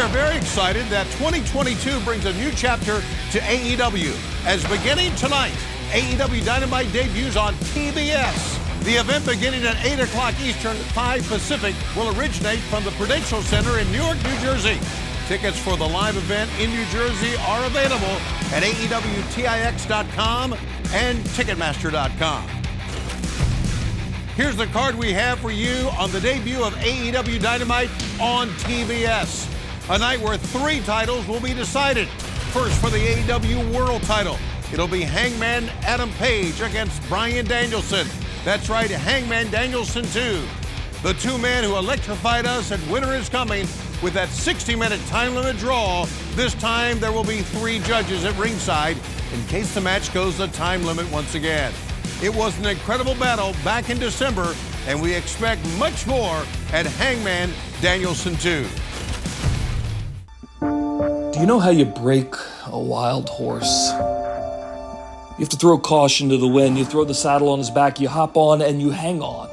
are very excited that 2022 brings a new chapter to AEW. As beginning tonight, AEW Dynamite debuts on TBS. The event beginning at 8 o'clock Eastern, 5 Pacific, will originate from the Prudential Center in Newark, New Jersey. Tickets for the live event in New Jersey are available at AEWTIX.com and Ticketmaster.com. Here's the card we have for you on the debut of AEW Dynamite on TBS. A night where 3 titles will be decided. First, for the AEW World title, it'll be Hangman Adam Page against Bryan Danielson. That's right, Hangman Danielson 2. The 2 men who electrified us at Winter is Coming with that 60-minute time limit draw. This time there will be 3 judges at ringside in case the match goes the time limit once again. It was an incredible battle back in December, and we expect much more at Hangman Danielson 2. Do you know how you break a wild horse? You have to throw caution to the wind, you throw the saddle on his back, you hop on and you hang on.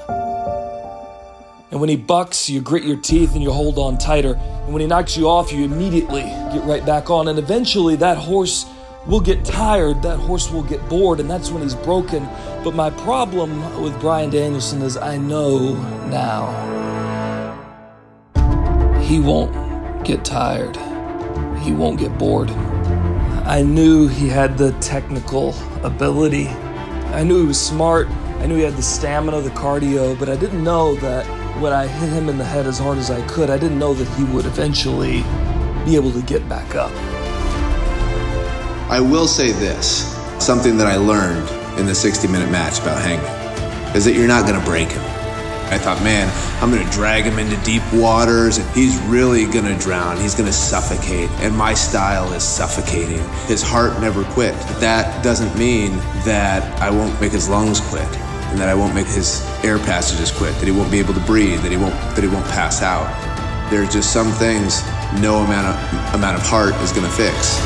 And when he bucks, you grit your teeth and you hold on tighter. And when he knocks you off, you immediately get right back on. And eventually that horse will get tired, that horse will get bored, and that's when he's broken. But my problem with Bryan Danielson is I know now. He won't get tired. He won't get bored. I knew he had the technical ability. I knew he was smart. I knew he had the stamina, the cardio, but I didn't know that when I hit him in the head as hard as I could, I didn't know that he would eventually be able to get back up. I will say this, something that I learned in the 60-minute match about Hangman, is that you're not gonna break him. I thought, man, I'm gonna drag him into deep waters and he's really gonna drown, he's gonna suffocate, and my style is suffocating. His heart never quit. That doesn't mean that I won't make his lungs quit, and that I won't make his air passages quit, that he won't be able to breathe, that he won't pass out. There's just some things no amount of heart is gonna fix.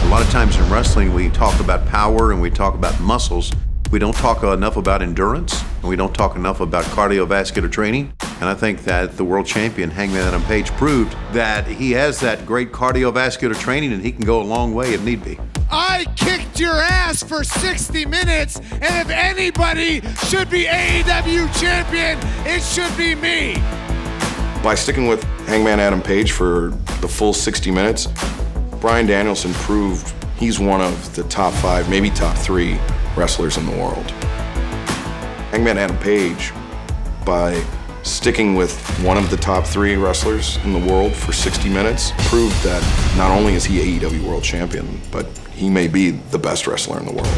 A lot of times in wrestling, we talk about power and we talk about muscles. We don't talk enough about endurance, and we don't talk enough about cardiovascular training. And I think that the world champion, Hangman Adam Page, proved that he has that great cardiovascular training and he can go a long way if need be. I kicked your ass for 60 minutes, and if anybody should be AEW champion, it should be me. By sticking with Hangman Adam Page for the full 60 minutes, Bryan Danielson proved he's one of the top 5, maybe top 3 wrestlers in the world. Hangman Adam Page, by sticking with one of the top 3 wrestlers in the world for 60 minutes, proved that not only is he AEW World Champion, but he may be the best wrestler in the world.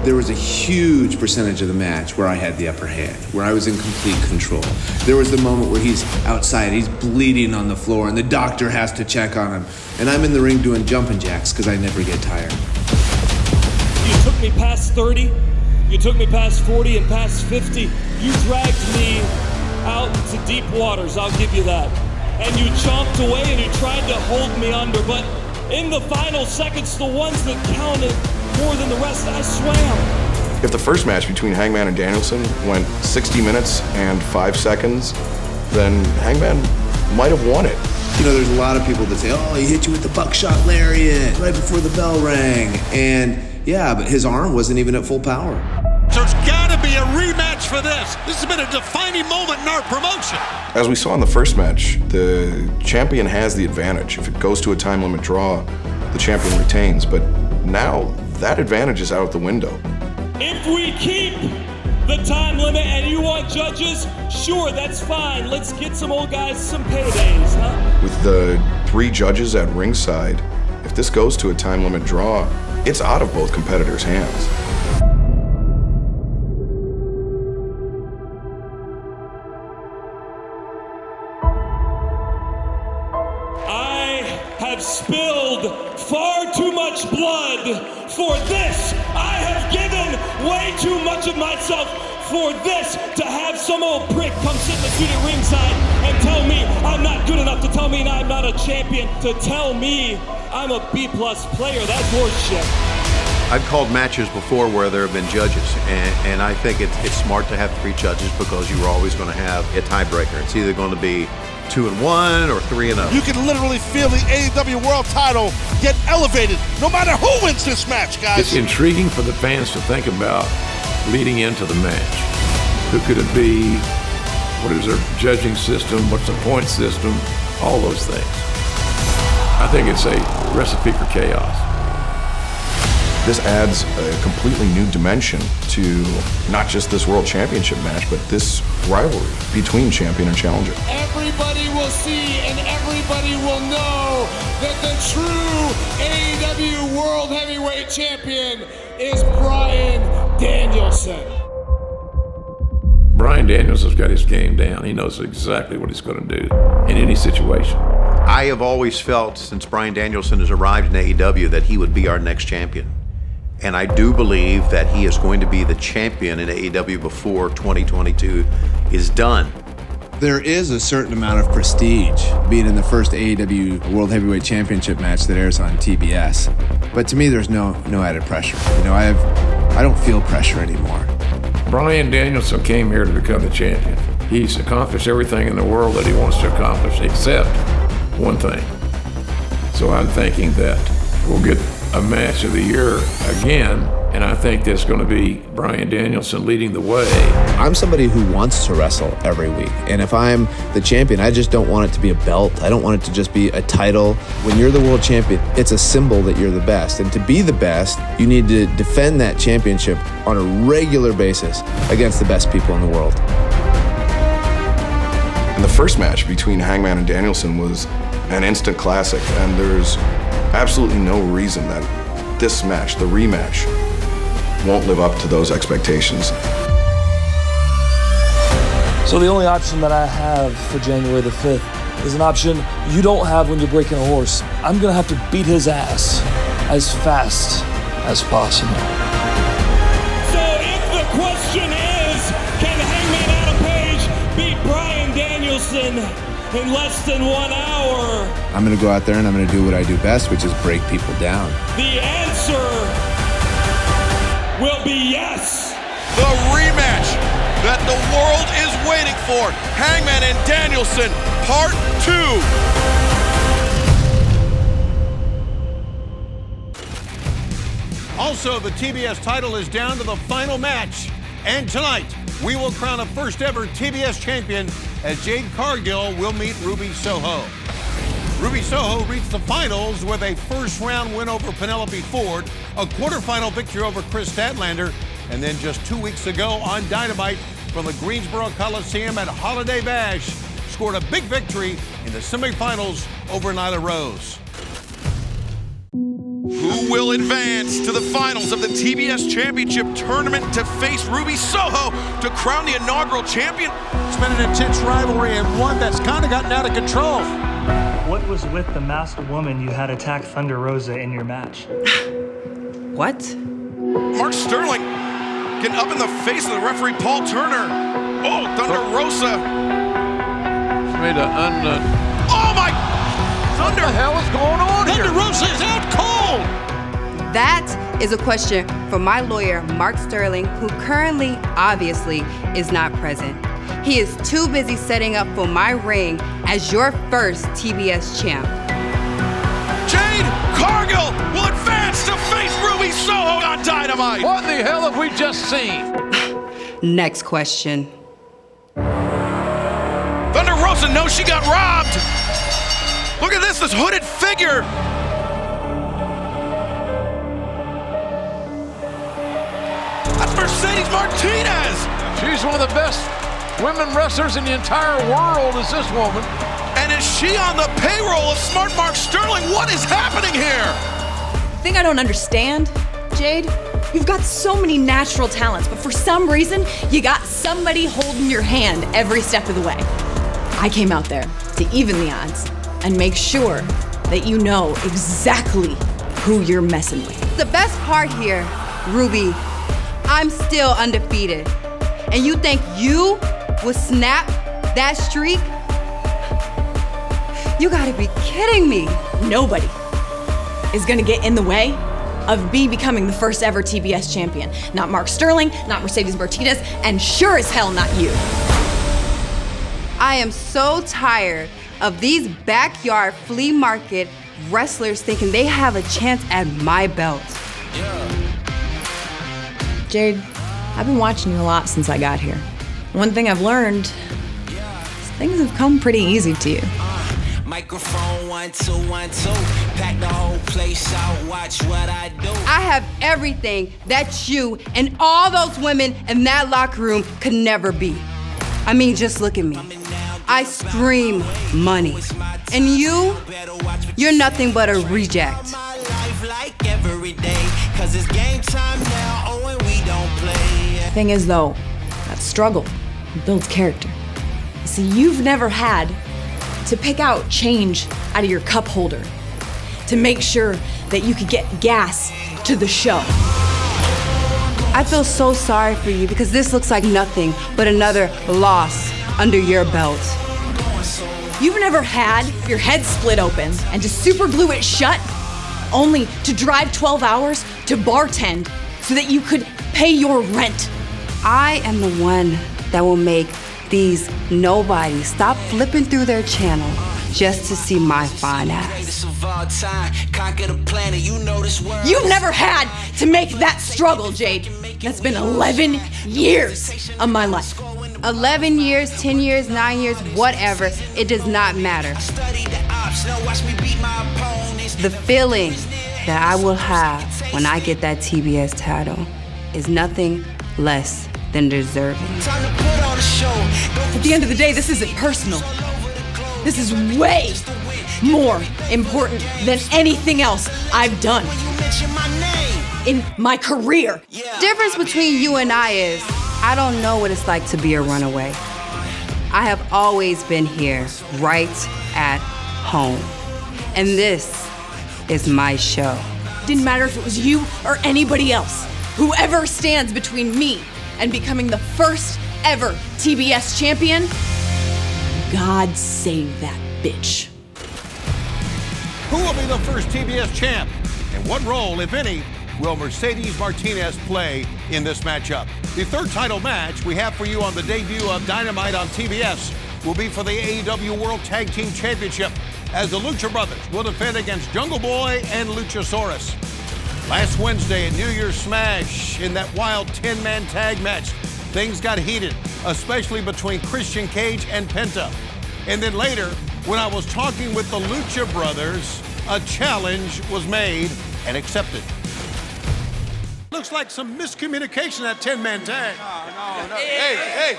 There was a huge percentage of the match where I had the upper hand, where I was in complete control. There was the moment where he's outside, he's bleeding on the floor, and the doctor has to check on him. And I'm in the ring doing jumping jacks because I never get tired. You took me past 30, you took me past 40 and past 50. You dragged me out into deep waters, I'll give you that. And you chomped away and you tried to hold me under, but in the final seconds, the ones that counted more than the rest, I swam. If the first match between Hangman and Danielson went 60 minutes and 5 seconds, then Hangman might have won it. You know, there's a lot of people that say, oh, he hit you with the buckshot lariat right before the bell rang. And yeah, but his arm wasn't even at full power. So there's got to be a rematch for this. This has been a defining moment in our promotion. As we saw in the first match, the champion has the advantage. If it goes to a time limit draw, the champion retains. But now that advantage is out the window. If we keep the time limit and you want judges, sure, that's fine. Let's get some old guys some paydays, huh? With the 3 judges at ringside, if this goes to a time limit draw, it's out of both competitors' hands. I have spilled far too much blood for this. I have given way too much of myself for this, to have some old prick come sit in the seat at ringside and tell me I'm not good enough, to tell me I'm not a champion, to tell me I'm a B+ player. That's horseshit. I've called matches before where there have been judges, and I think it's smart to have 3 judges because you're always going to have a tiebreaker. It's either going to be 2-1 or 3-0. You can literally feel the AEW World Title get elevated no matter who wins this match, guys. It's intriguing for the fans to think about leading into the match. Who could it be? What is their judging system? What's the point system? All those things. I think it's a recipe for chaos. This adds a completely new dimension to not just this World Championship match, but this rivalry between champion and challenger. Everybody will see and everybody will know that the true AEW World Heavyweight Champion is Bryan Danielson. Bryan Danielson's got his game down. He knows exactly what he's going to do in any situation. I have always felt since Bryan Danielson has arrived in AEW that he would be our next champion. And I do believe that he is going to be the champion in AEW before 2022 is done. There is a certain amount of prestige being in the first AEW World Heavyweight Championship match that airs on TBS. But to me, there's no added pressure. I don't feel pressure anymore. Bryan Danielson came here to become the champion. He's accomplished everything in the world that he wants to accomplish, except one thing. So I'm thinking that we'll get a match of the year again, and I think that's going to be Bryan Danielson leading the way. I'm somebody who wants to wrestle every week, and if I'm the champion, I just don't want it to be a belt. I don't want it to just be a title. When you're the world champion, it's a symbol that you're the best, and to be the best, you need to defend that championship on a regular basis against the best people in the world. And the first match between Hangman and Danielson was an instant classic, and there's absolutely no reason that this match, the rematch, won't live up to those expectations. So the only option that I have for January the 5th is an option you don't have when you're breaking a horse. I'm gonna have to beat his ass as fast as possible. So if the question is, can Hangman Adam Page beat Bryan Danielson in less than 1 hour? I'm going to go out there and I'm going to do what I do best, which is break people down. The answer will be yes. The rematch that the world is waiting for. Hangman and Danielson, Part 2. Also, the TBS title is down to the final match. And tonight, we will crown a first ever TBS champion as Jade Cargill will meet Ruby Soho. Ruby Soho reached the finals with a first round win over Penelope Ford, a quarterfinal victory over Chris Statlander, and then just 2 weeks ago on Dynamite from the Greensboro Coliseum at Holiday Bash, scored a big victory in the semifinals over Nyla Rose. Who will advance to the finals of the TBS Championship Tournament to face Ruby Soho to crown the inaugural champion? It's been an intense rivalry and one that's kind of gotten out of control. What was with the masked woman you had attack Thunder Rosa in your match? What? Mark Sterling getting up in the face of the referee Paul Turner. Oh, Thunder Rosa. Oh my! Thunder! What the hell is going on here? Thunder Rosa is out cold! That is a question for my lawyer, Mark Sterling, who currently, obviously, is not present. He is too busy setting up for my reign as your first TBS champ. Jade Cargill will advance to face Ruby Soho on Dynamite. What in the hell have we just seen? Next question. Thunder Rosa knows she got robbed. Look at this hooded figure. That's Mercedes Martinez. She's one of the best women wrestlers in the entire world is this woman. And is she on the payroll of Smart Mark Sterling? What is happening here? Thing I don't understand, Jade, you've got so many natural talents, but for some reason, you got somebody holding your hand every step of the way. I came out there to even the odds and make sure that you know exactly who you're messing with. The best part here, Ruby, I'm still undefeated. And you think you will snap that streak? You gotta be kidding me. Nobody is gonna get in the way of me becoming the first ever TBS champion. Not Mark Sterling, not Mercedes Martinez, and sure as hell not you. I am so tired of these backyard flea market wrestlers thinking they have a chance at my belt. Jade, I've been watching you a lot since I got here. One thing I've learned is things have come pretty easy to you. Microphone 1 2 1 2, pack the whole place out, watch what I do. I have everything that you and all those women in that locker room could never be. I mean, just look at me. I scream money. And you're nothing but a reject. Thing is, though, that struggle builds character. See, you've never had to pick out change out of your cup holder to make sure that you could get gas to the show. I feel so sorry for you because this looks like nothing but another loss under your belt. You've never had your head split open and to super glue it shut, only to drive 12 hours to bartend so that you could pay your rent. I am the one that will make these nobodies stop flipping through their channel just to see my fine ass. You've never had to make that struggle, Jade. That's been 11 years of my life. 11 years, 10 years, 9 years, whatever, it does not matter. The feeling that I will have when I get that TBS title is nothing less than deserving. At the end of the day, this isn't personal. This is way more important than anything else I've done in my career. Difference between you and I is, I don't know what it's like to be a runaway. I have always been here, right at home. And this is my show. Didn't matter if it was you or anybody else. Whoever stands between me and becoming the first ever TBS champion, God save that bitch. Who will be the first TBS champ? And what role, if any, will Mercedes Martinez play in this matchup? The third title match we have for you on the debut of Dynamite on TBS will be for the AEW World Tag Team Championship, as the Lucha Brothers will defend against Jungle Boy and Luchasaurus. Last Wednesday at New Year's Smash, in that wild 10-man tag match, things got heated, especially between Christian Cage and Penta. And then later, when I was talking with the Lucha Brothers, a challenge was made and accepted. Looks like some miscommunication, that 10-man tag. No. Hey.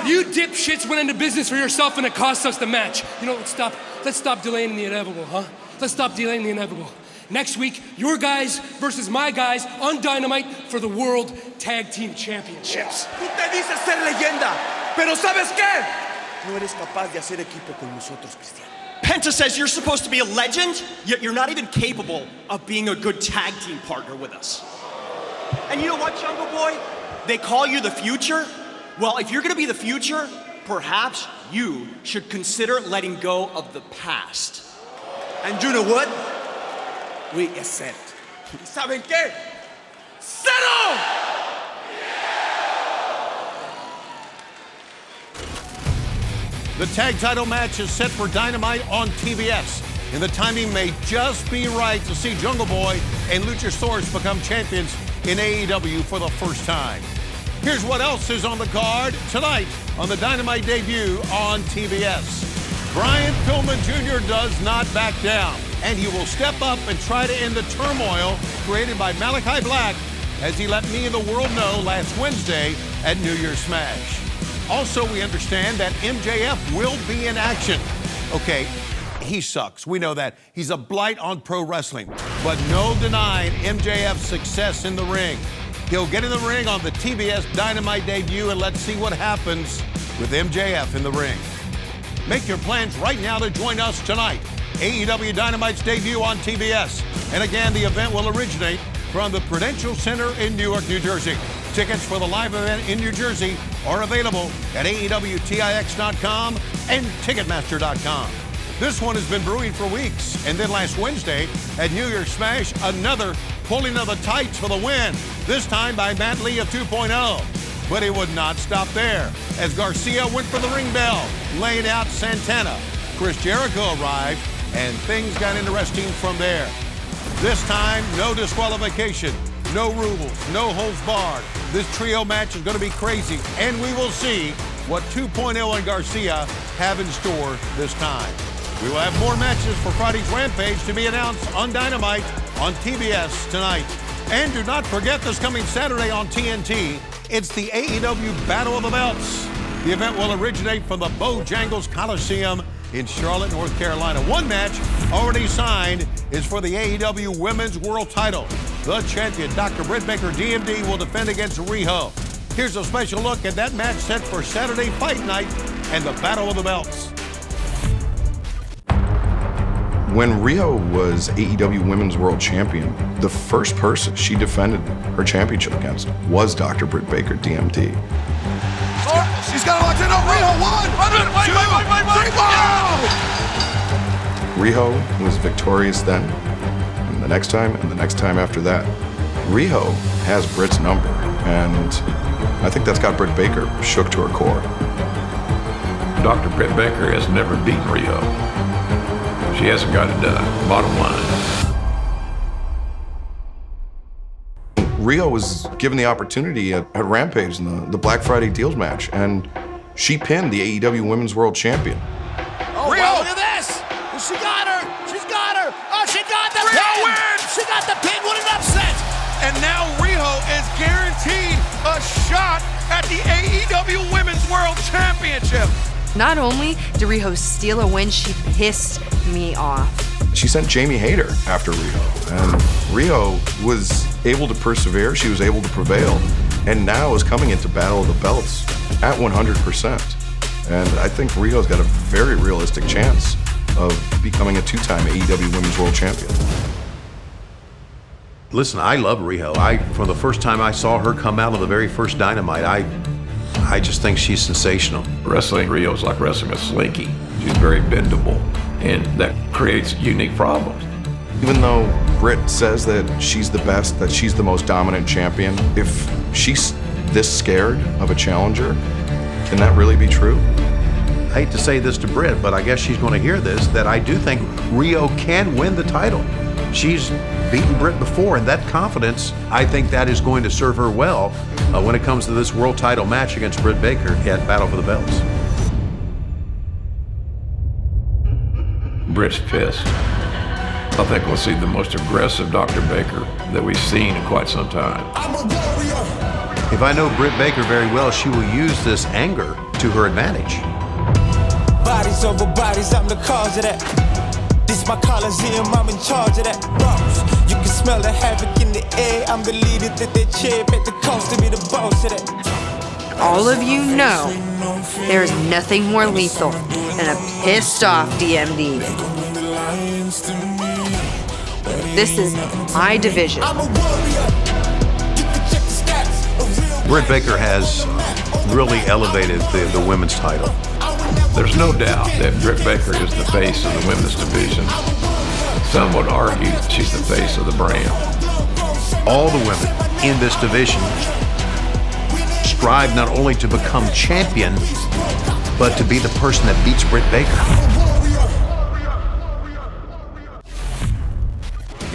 You dipshits went into business for yourself and it cost us the match. You know, let's stop delaying the inevitable, huh? Let's stop delaying the inevitable. Next week, your guys versus my guys on Dynamite for the World Tag Team Championships. Tú te dices ser leyenda, pero ¿sabes qué? No eres capaz de hacer equipo con nosotros, Cristiano. Penta says you're supposed to be a legend, yet you're not even capable of being a good tag team partner with us. And you know what, Jungle Boy? They call you the future. Well, if you're gonna be the future, perhaps you should consider letting go of the past. And you know what? We accept. ¿Saben qué? ¡Settle! The tag title match is set for Dynamite on TBS, and the timing may just be right to see Jungle Boy and Luchasaurus become champions in AEW for the first time. Here's what else is on the card tonight on the Dynamite debut on TBS. Brian Pillman Jr. does not back down, and he will step up and try to end the turmoil created by Malachi Black, as he let me and the world know last Wednesday at New Year's Smash. Also, we understand that MJF will be in action. Okay, he sucks. We know that. He's a blight on pro wrestling, but no denying MJF's success in the ring. He'll get in the ring on the TBS Dynamite debut, and let's see what happens with MJF in the ring. Make your plans right now to join us tonight. AEW Dynamite's debut on TBS. And again, the event will originate from the Prudential Center in Newark, New Jersey. Tickets for the live event in New Jersey are available at AEWTIX.com and Ticketmaster.com. This one has been brewing for weeks. And then last Wednesday at New Year's Smash, another pulling of the tights for the win, this time by Matt Lee of 2.0. But it would not stop there, as Garcia went for the ring bell, laying out Santana. Chris Jericho arrived, and things got interesting from there. This time, no disqualification, no rules, no holds barred. This trio match is going to be crazy, and we will see what 2.0 and Garcia have in store this time. We will have more matches for Friday's Rampage to be announced on Dynamite on TBS tonight. And do not forget this coming Saturday on TNT, it's the AEW Battle of the Belts. The event will originate from the Bojangles Coliseum in Charlotte, North Carolina. One match already signed is for the AEW Women's World Title. The champion, Dr. Britt Baker, DMD, will defend against Riho. Here's a special look at that match set for Saturday Fight Night and the Battle of the Belts. When Riho was AEW Women's World Champion, the first person she defended her championship against was Dr. Britt Baker, DMD. She's got to watch it. No, Riho won. Wait. Riho was victorious then, and the next time, and the next time after that. Riho has Britt's number, and I think that's got Britt Baker shook to her core. Dr. Britt Baker has never beaten Riho. She hasn't got it done, bottom line. Riho was given the opportunity at Rampage in the Black Friday Deals match, and she pinned the AEW Women's World Champion. Oh, Riho! Wow, look at this! She got her! She's got her! Oh, she got the pin! Wins! She got the pin! What an upset! And now Riho is guaranteed a shot at the AEW Women's World Championship. Not only did Riho steal a win, she pissed me off. She sent Jamie Hayter after Riho, and Riho was able to persevere, she was able to prevail, and now is coming into Battle of the Belts at 100%. And I think Riho's got a very realistic chance of becoming a two-time AEW Women's World Champion. Listen, I love Riho. From the first time I saw her come out of the very first Dynamite, I just think she's sensational. Wrestling Riho is like wrestling a slinky. She's very bendable, and that creates unique problems. Even though Britt says that she's the best, that she's the most dominant champion, if she's this scared of a challenger, can that really be true? I hate to say this to Britt, but I guess she's going to hear this, that I do think Riho can win the title. She's beaten Britt before, and that confidence, I think that is going to serve her well when it comes to this world title match against Britt Baker at Battle for the Belts. Britt's pissed. I think we'll see the most aggressive Dr. Baker that we've seen in quite some time. If I know Britt Baker very well, she will use this anger to her advantage. Bodies over bodies, I'm the cause of that. This my Coliseum, I'm in charge of that. Boss, you can smell the havoc in the air. I'm the leader that they cheer, bet the cost to be the boss of that. All of you know there's nothing more lethal than a pissed off DMD. This is my division. Britt Baker has really elevated the women's title. There's no doubt that Britt Baker is the face of the women's division. Some would argue she's the face of the brand. All the women in this division strive not only to become champion, but to be the person that beats Britt Baker.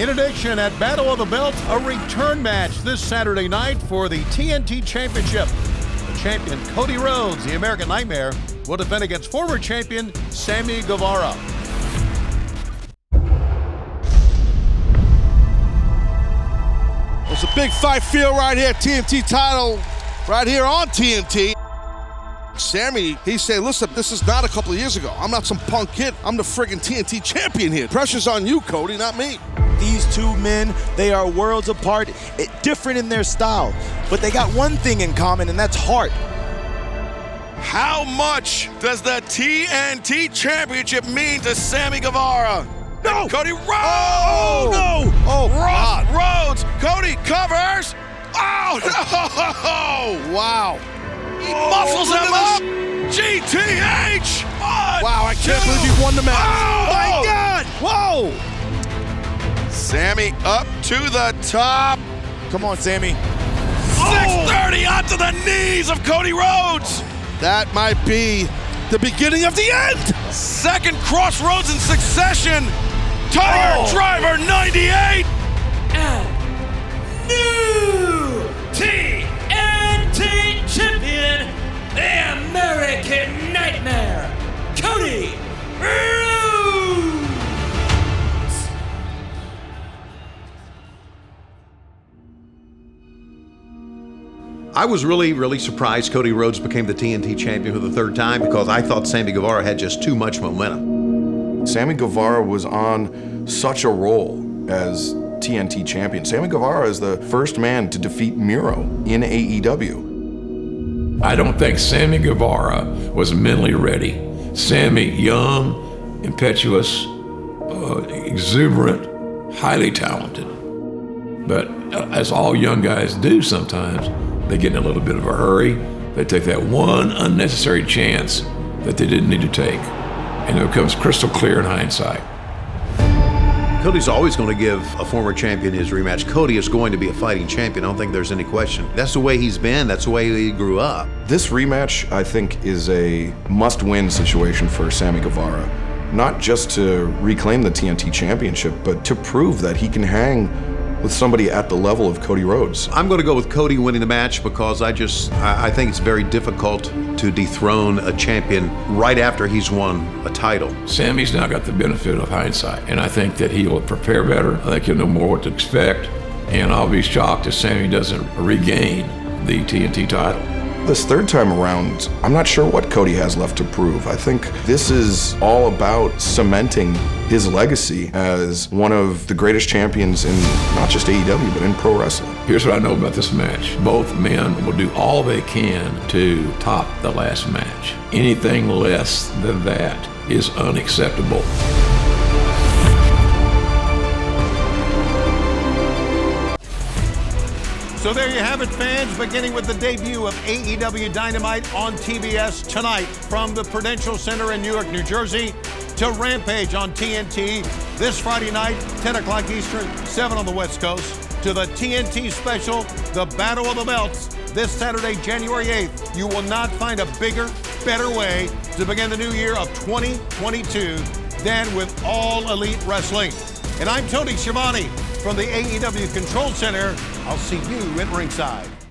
In addition, at Battle of the Belts, a return match this Saturday night for the TNT Championship. The champion, Cody Rhodes, the American Nightmare, will defend against former champion Sammy Guevara. It's a big fight field right here, TNT title, right here on TNT. Sammy, he said, listen, this is not a couple of years ago. I'm not some punk kid. I'm the friggin' TNT champion here. Pressure's on you, Cody, not me. These two men, they are worlds apart, different in their style, but they got one thing in common, and that's heart. How much does the TNT Championship mean to Sammy Guevara? No! And Cody Rhodes! Oh, no! Oh, God. Rhodes! Cody covers! Oh, no! Wow. He muscles him up! GTH! Oh, Wow, I can't believe he won the match. Oh, my God! Whoa! Sammy up to the top. Come on, Sammy. 630 onto the knees of Cody Rhodes. That might be the beginning of the end. Second crossroads in succession. Tiger Driver 98. And new TNT champion, the American Nightmare, Cody Rhodes. I was really surprised Cody Rhodes became the TNT champion for the third time because I thought Sammy Guevara had just too much momentum. Sammy Guevara was on such a roll as TNT champion. Sammy Guevara is the first man to defeat Miro in AEW. I don't think Sammy Guevara was mentally ready. Sammy, young, impetuous, exuberant, highly talented. But as all young guys do sometimes, they get in a little bit of a hurry. They take that one unnecessary chance that they didn't need to take. And it becomes crystal clear in hindsight. Cody's always going to give a former champion his rematch. Cody is going to be a fighting champion. I don't think there's any question. That's the way he's been. That's the way he grew up. This rematch, I think, is a must-win situation for Sammy Guevara. Not just to reclaim the TNT championship, but to prove that he can hang with somebody at the level of Cody Rhodes. I'm going to go with Cody winning the match because I think it's very difficult to dethrone a champion right after he's won a title. Sammy's now got the benefit of hindsight, and I think that he will prepare better. I think he'll know more what to expect, and I'll be shocked if Sammy doesn't regain the TNT title. This third time around, I'm not sure what Cody has left to prove. I think this is all about cementing his legacy as one of the greatest champions in not just AEW, but in pro wrestling. Here's what I know about this match. Both men will do all they can to top the last match. Anything less than that is unacceptable. So there you have it, fans, beginning with the debut of AEW Dynamite on TBS tonight from the Prudential Center in Newark, New Jersey, to Rampage on TNT this Friday night, 10 o'clock Eastern, 7 on the West Coast, to the TNT special, The Battle of the Belts, this Saturday, January 8th. You will not find a bigger, better way to begin the new year of 2022 than with All Elite Wrestling. And I'm Tony Schiavone from the AEW Control Center. I'll see you at ringside.